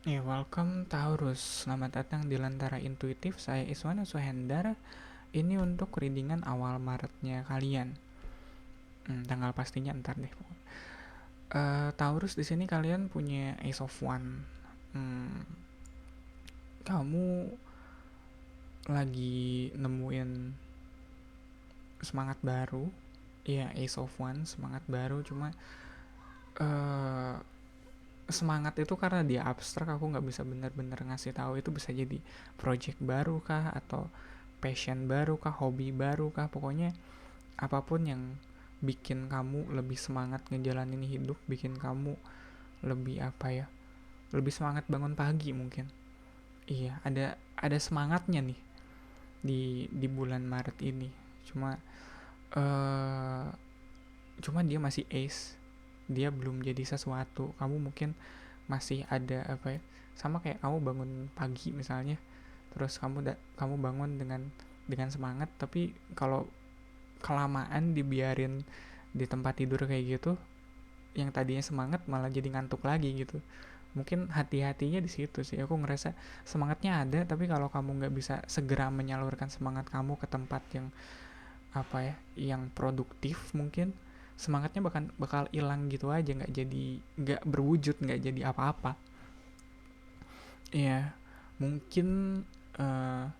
Welcome Taurus. Selamat datang di Lentera Intuitif. Saya Iswana Suhendar. Ini untuk readingan awal Maretnya kalian. Tanggal pastinya ntar deh. Taurus di sini kalian punya Ace of One. Hmm, Kamu lagi nemuin semangat baru. Ya, Ace of One, semangat baru. Cuma eh semangat itu karena dia abstrak, aku nggak bisa bener-bener ngasih tahu itu bisa jadi project baru kah, atau passion baru kah, hobi baru kah, pokoknya apapun yang bikin kamu lebih semangat ngejalanin hidup, bikin kamu lebih apa ya, lebih semangat bangun pagi mungkin. Iya, ada semangatnya nih di bulan Maret ini. Cuma eh cuma dia masih ace, dia belum jadi sesuatu. Kamu mungkin masih ada apa ya, sama kayak kamu bangun pagi misalnya, terus kamu bangun dengan semangat, tapi kalau kelamaan dibiarin di tempat tidur kayak gitu, yang tadinya semangat malah jadi ngantuk lagi gitu. Mungkin hati-hatinya di situ sih, aku ngerasa semangatnya ada, tapi kalau kamu nggak bisa segera menyalurkan semangat kamu ke tempat yang apa ya, yang produktif, mungkin semangatnya bakal bakal hilang gitu aja, nggak berwujud, nggak jadi apa-apa. Iya, mungkin uh,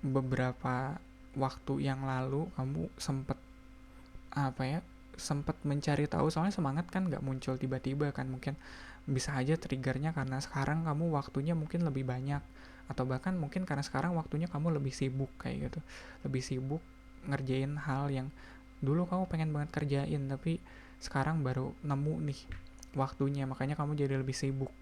beberapa waktu yang lalu kamu sempet apa ya, sempet mencari tahu, soalnya semangat kan nggak muncul tiba-tiba kan, mungkin bisa aja triggernya karena sekarang kamu waktunya mungkin lebih banyak, atau bahkan mungkin karena sekarang waktunya kamu lebih sibuk kayak gitu, lebih sibuk ngerjain hal yang dulu kamu pengen banget kerjain, tapi sekarang baru nemu nih waktunya, makanya kamu jadi lebih sibuk.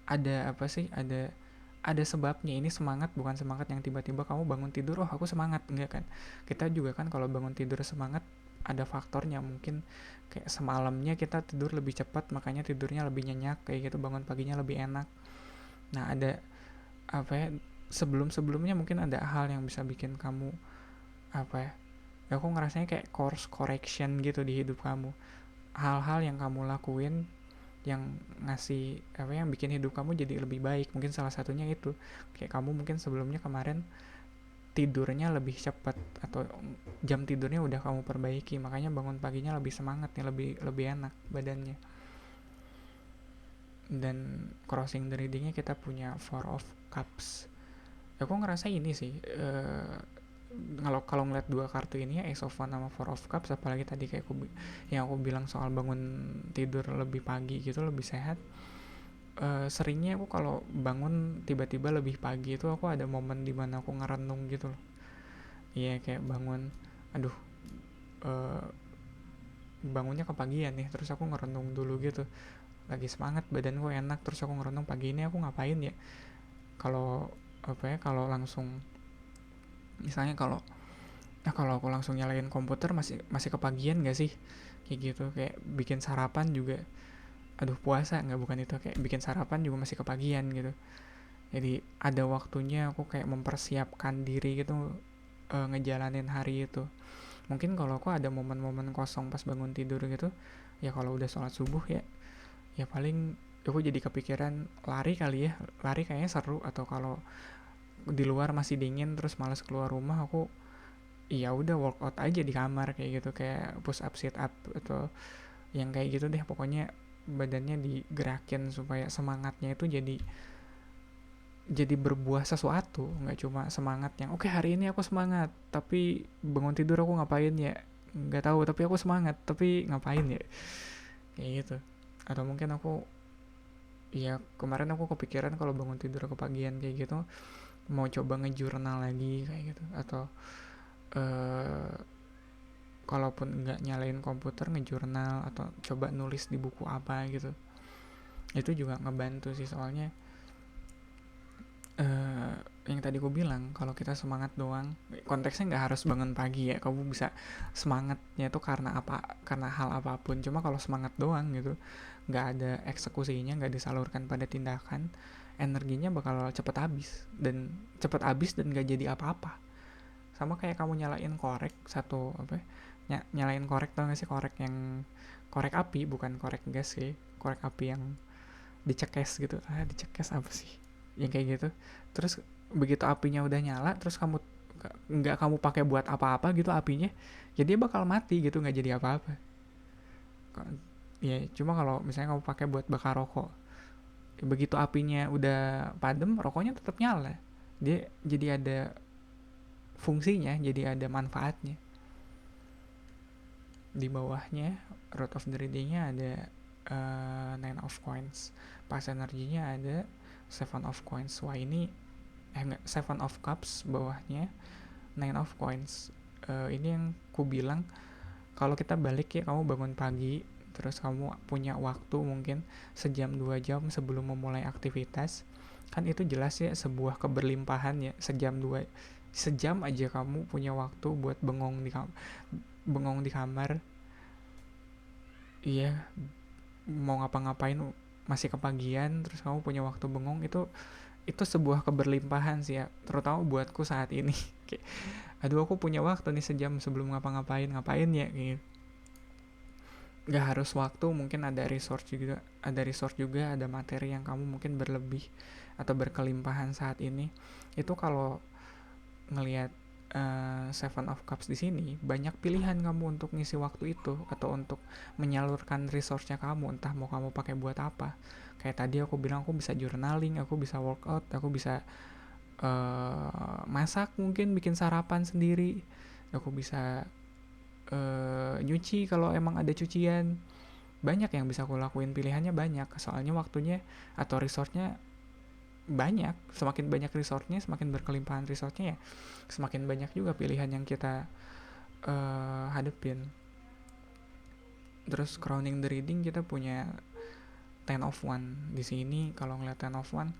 Ada apa sih, ada sebabnya. Ini semangat bukan semangat yang tiba-tiba kamu bangun tidur oh aku semangat, enggak kan. Kita juga kan kalau bangun tidur semangat ada faktornya, mungkin kayak semalamnya kita tidur lebih cepat makanya tidurnya lebih nyenyak kayak gitu, bangun paginya lebih enak. Nah, ada apa ya, sebelum-sebelumnya mungkin ada hal yang bisa bikin kamu apa ya, aku ngerasanya kayak course correction gitu di hidup kamu. Hal-hal yang kamu lakuin yang ngasih apa, yang bikin hidup kamu jadi lebih baik, mungkin salah satunya itu kayak kamu mungkin sebelumnya kemarin tidurnya lebih cepat, atau jam tidurnya udah kamu perbaiki, makanya bangun paginya lebih semangat nih, lebih lebih enak badannya. Dan crossing the readingnya kita punya Four of Cups. Aku ngerasa ini sih, kalau kalau ngeliat dua kartu ini ya, Ace of One sama Four of Cups, apalagi tadi kayak yang aku bilang soal bangun tidur lebih pagi gitu lebih sehat. Seringnya aku kalau bangun tiba-tiba lebih pagi itu aku ada momen dimana aku ngerenung gitu loh. Iya, kayak bangun, aduh, uh, bangunnya kepagian nih, terus aku ngerenung dulu gitu, lagi semangat, badanku enak, terus aku ngerenung pagi ini aku ngapain ya. Kalau apa ya, kalau langsung misalnya, kalau aku langsung nyalain komputer masih masih kepagian gak sih, kayak gitu. Kayak bikin sarapan juga, aduh puasa nggak, bukan itu, kayak bikin sarapan juga masih kepagian gitu. Jadi ada waktunya aku kayak mempersiapkan diri gitu, ngejalanin hari itu. Mungkin kalau aku ada momen-momen kosong pas bangun tidur gitu, ya kalau udah sholat subuh ya, ya paling aku jadi kepikiran lari kali ya, lari kayaknya seru. Atau kalau di luar masih dingin terus malas keluar rumah, aku ya udah workout aja di kamar kayak gitu, kayak push up, sit up, atau yang kayak gitu deh, pokoknya badannya digerakin supaya semangatnya itu jadi berbuah sesuatu, nggak cuma semangat yang oke, hari ini aku semangat tapi bangun tidur aku ngapain ya nggak tahu, tapi aku semangat tapi ngapain ya, kayak gitu. Atau mungkin aku, ya kemarin aku kepikiran kalau bangun tidur kepagian kayak gitu mau coba ngejurnal lagi kayak gitu, atau eh kalaupun nggak nyalain komputer ngejurnal atau coba nulis di buku apa gitu. Itu juga ngebantu sih, soalnya eh yang tadi gue bilang, kalau kita semangat doang, konteksnya nggak harus bangun pagi ya, kamu bisa semangatnya itu karena apa, karena hal apapun. Cuma kalau semangat doang gitu, nggak ada eksekusinya, nggak disalurkan pada tindakan, energinya bakal cepet habis dan nggak jadi apa-apa. Sama kayak kamu nyalain korek satu apa ya, nyalain korek, tau gak sih korek yang korek api, bukan korek gas sih, korek api yang dicekes gitu, dicekes apa sih yang kayak gitu. Terus begitu apinya udah nyala, terus nggak kamu pakai buat apa-apa gitu apinya, jadi dia bakal mati gitu, nggak jadi apa-apa. Ya cuma kalau misalnya kamu pakai buat bakar rokok, begitu apinya udah padam, rokoknya tetap nyala, dia jadi ada fungsinya, jadi ada manfaatnya. Di bawahnya root of the readingnya ada nine of coins, pas energinya ada seven of coins. Wah ini enggak, seven of cups bawahnya nine of coins. Ini yang ku bilang, kalau kita balik ya, kamu bangun pagi terus kamu punya waktu mungkin sejam 2 jam sebelum memulai aktivitas, kan itu jelas ya sebuah keberlimpahan ya. Sejam aja kamu punya waktu buat bengong di kamar. Iya, mau ngapa-ngapain masih kepagian, terus kamu punya waktu bengong, itu sebuah keberlimpahan sih ya, terutama buatku saat ini. Kayak, aduh aku punya waktu nih sejam sebelum ngapain ya gitu. Gak harus waktu, mungkin ada resource juga, ada materi yang kamu mungkin berlebih atau berkelimpahan saat ini. Itu kalau ngelihat Seven of Cups di sini, banyak pilihan kamu untuk ngisi waktu itu atau untuk menyalurkan resource-nya kamu, entah mau kamu pakai buat apa. Kayak tadi aku bilang, aku bisa journaling, aku bisa workout, aku bisa masak, mungkin bikin sarapan sendiri, aku bisa nyuci kalau emang ada cucian. Banyak yang bisa aku lakuin, pilihannya banyak, soalnya waktunya atau resource-nya banyak. Semakin banyak resource-nya, semakin berkelimpahan resource-nya ya, semakin banyak juga pilihan yang kita hadepin. Terus crowning the reading, kita punya ten of one di sini. Kalau ngeliat ten of one,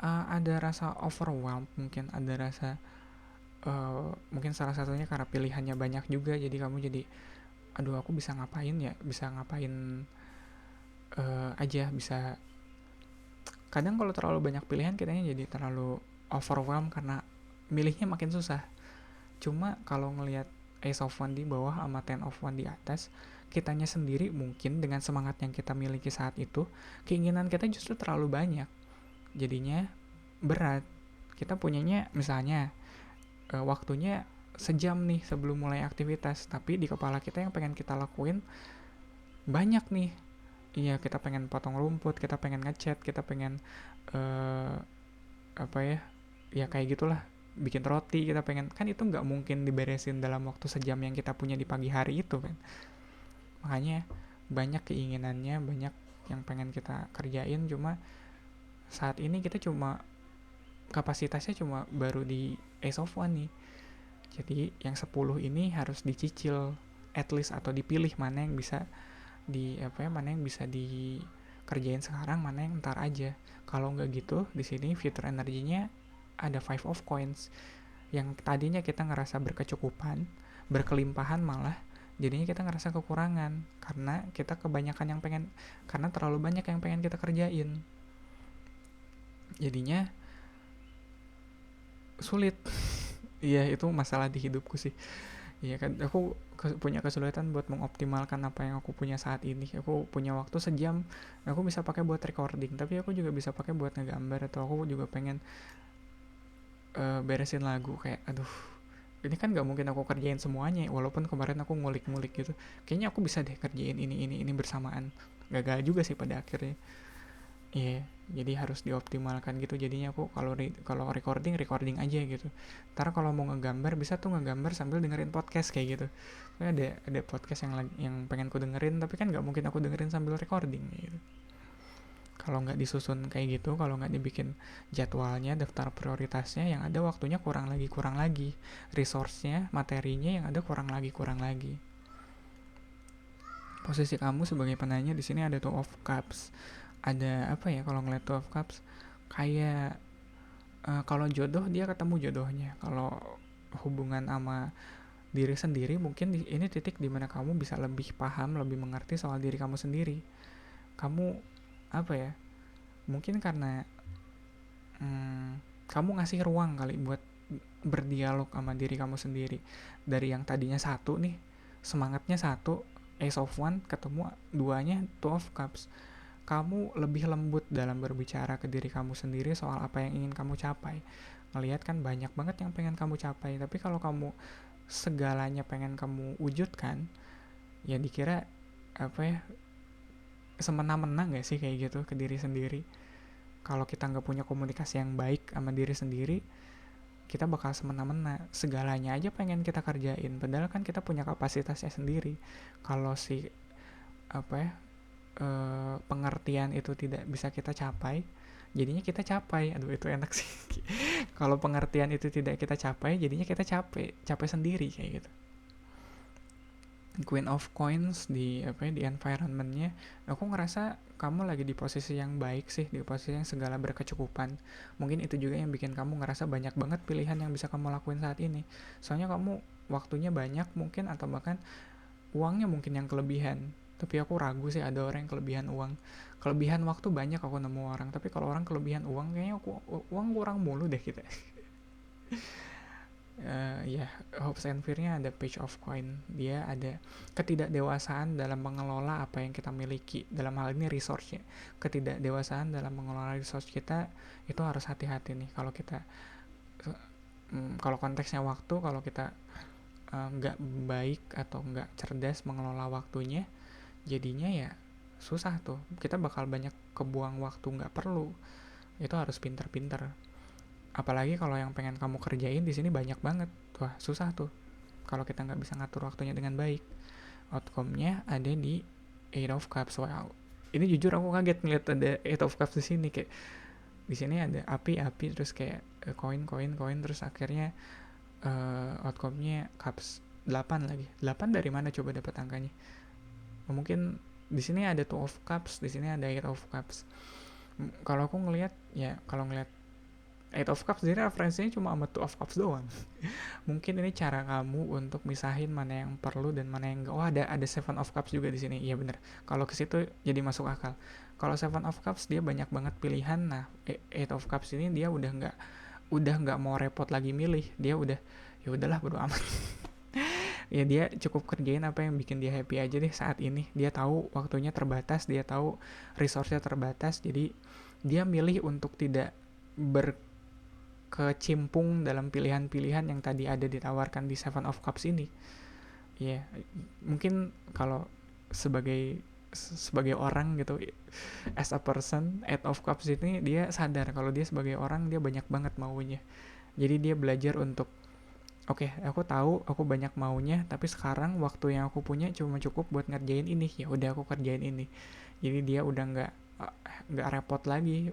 ada rasa overwhelmed, mungkin ada rasa mungkin salah satunya karena pilihannya banyak juga, jadi kamu jadi aduh aku bisa ngapain aja. Bisa, kadang kalau terlalu banyak pilihan kitanya jadi terlalu overwhelmed karena milihnya makin susah. Cuma kalau ngelihat Ace of One di bawah sama Ten of One di atas, kitanya sendiri mungkin dengan semangat yang kita miliki saat itu, keinginan kita justru terlalu banyak, jadinya berat. Kita punyanya misalnya waktunya sejam nih sebelum mulai aktivitas, tapi di kepala kita yang pengen kita lakuin banyak nih. Iya, kita pengen potong rumput, kita pengen ngecat, kita pengen ya kayak gitulah, bikin roti, kita pengen, kan itu nggak mungkin diberesin dalam waktu sejam yang kita punya di pagi hari itu kan. Makanya banyak keinginannya, banyak yang pengen kita kerjain, cuma saat ini kita cuma kapasitasnya cuma baru di Ace of One nih. Jadi yang 10 ini harus dicicil at least, atau dipilih mana yang bisa mana yang bisa dikerjain sekarang, mana yang ntar aja. Kalau nggak gitu, di sini future energinya ada five of coins, yang tadinya kita ngerasa berkecukupan, berkelimpahan, malah jadinya kita ngerasa kekurangan karena kita kebanyakan karena terlalu banyak yang pengen kita kerjain, jadinya sulit. Iya, itu masalah di hidupku sih. Iya kan, aku punya kesulitan buat mengoptimalkan apa yang aku punya saat ini. Aku punya waktu sejam, aku bisa pakai buat recording, tapi aku juga bisa pakai buat ngegambar, atau aku juga pengen beresin lagu. Kayak aduh, ini kan gak mungkin aku kerjain semuanya, walaupun kemarin aku ngulik-ngulik gitu. Kayaknya aku bisa deh kerjain ini bersamaan. Gagal juga sih pada akhirnya. Iya, jadi harus dioptimalkan gitu. Jadinya aku kalau recording aja gitu. Ntar kalau mau ngegambar, bisa tuh ngegambar sambil dengerin podcast kayak gitu. Ada podcast yang pengen ku dengerin, tapi kan nggak mungkin aku dengerin sambil recording gitu. Kalau nggak disusun kayak gitu, kalau nggak dibikin jadwalnya, daftar prioritasnya, yang ada waktunya kurang lagi, resource-nya, materinya yang ada kurang lagi. Posisi kamu sebagai penanya di sini ada Two of Cups. Ada apa ya kalau ngeliat Two of Cups, kayak kalau jodoh, dia ketemu jodohnya. Kalau hubungan sama diri sendiri, mungkin ini titik dimana kamu bisa lebih paham, lebih mengerti soal diri kamu sendiri. Kamu mungkin karena kamu ngasih ruang kali buat berdialog sama diri kamu sendiri. Dari yang tadinya satu nih, semangatnya satu, Ace of One, ketemu duanya Two of Cups. kamu lebih lembut dalam berbicara ke diri kamu sendiri soal apa yang ingin kamu capai. Ngelihat kan banyak banget yang pengen kamu capai, tapi kalau kamu segalanya pengen kamu wujudkan, ya dikira apa ya, semena-mena gak sih kayak gitu ke diri sendiri. Kalau kita nggak punya komunikasi yang baik sama diri sendiri, kita bakal semena-mena, segalanya aja pengen kita kerjain, padahal kan kita punya kapasitasnya sendiri. Kalau si apa ya, pengertian itu tidak bisa kita capai, jadinya kita capai, aduh itu enak sih. Kalau pengertian itu tidak kita capai, jadinya kita capek sendiri kayak gitu. Queen of Coins di apa ya, di environmentnya, aku ngerasa kamu lagi di posisi yang baik sih, di posisi yang segala berkecukupan. Mungkin itu juga yang bikin kamu ngerasa banyak banget pilihan yang bisa kamu lakuin saat ini. Soalnya kamu waktunya banyak mungkin, atau bahkan uangnya mungkin yang kelebihan. Tapi aku ragu sih ada orang yang kelebihan uang. Kelebihan waktu banyak aku nemu orang, tapi kalau orang kelebihan uang, kayaknya uang kurang mulu deh kita. Ya, hopes and fear-nya ada page of coin. Dia ada ketidakdewasaan dalam mengelola apa yang kita miliki. Dalam hal ini resource-nya. Ketidakdewasaan dalam mengelola resource kita itu harus hati-hati nih. Kalau kita kalau konteksnya waktu, kalau kita nggak baik atau nggak cerdas mengelola waktunya, jadinya ya susah tuh. Kita bakal banyak kebuang waktu nggak perlu. Itu harus pinter-pinter. Apalagi kalau yang pengen kamu kerjain di sini banyak banget, wah susah tuh kalau kita nggak bisa ngatur waktunya dengan baik. Outcome-nya ada di Eight of Cups. Wow, ini jujur aku kaget ngeliat ada Eight of Cups di sini. Kayak di sini ada api terus kayak koin terus akhirnya outcome-nya Cups 8 lagi. 8 dari mana coba dapat angkanya? Mungkin di sini ada Two of Cups, di sini ada Eight of Cups. Kalau aku ngelihat ya, kalau ngelihat Eight of Cups jadi referensinya cuma sama Two of Cups doang. Mungkin ini cara kamu untuk misahin mana yang perlu dan mana yang enggak. Oh, ada Seven of Cups juga di sini. Iya bener. Kalau ke situ jadi masuk akal. Kalau Seven of Cups dia banyak banget pilihan. Nah, Eight of Cups ini dia udah nggak mau repot lagi milih. Dia udah, ya udahlah bodo amat. Ya dia cukup kerjain apa yang bikin dia happy aja deh saat ini. Dia tahu waktunya terbatas, dia tahu resource-nya terbatas. Jadi dia milih untuk tidak berkecimpung dalam pilihan-pilihan yang tadi ada ditawarkan di Seven of Cups ini. Ya, mungkin kalau sebagai orang gitu, as a person, Eight of Cups ini dia sadar kalau dia sebagai orang dia banyak banget maunya. Jadi dia belajar untuk oke, aku tahu aku banyak maunya, tapi sekarang waktu yang aku punya cuma cukup buat ngerjain ini. Ya udah aku kerjain ini. Jadi dia udah nggak repot lagi,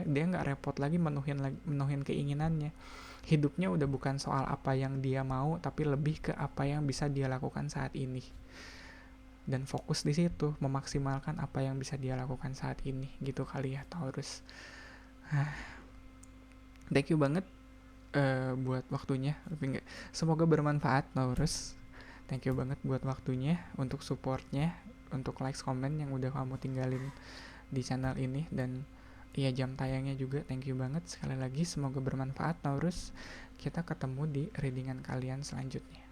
dia nggak repot lagi menuhin keinginannya. Hidupnya udah bukan soal apa yang dia mau, tapi lebih ke apa yang bisa dia lakukan saat ini. Dan fokus di situ, memaksimalkan apa yang bisa dia lakukan saat ini. Gitu kali ya Taurus. Thank you banget buat waktunya. Semoga bermanfaat Taurus. Thank you banget buat waktunya, untuk supportnya, untuk likes, komen yang udah kamu tinggalin di channel ini, dan ya jam tayangnya juga. Thank you banget sekali lagi. Semoga bermanfaat Taurus. Kita ketemu di readingan kalian selanjutnya.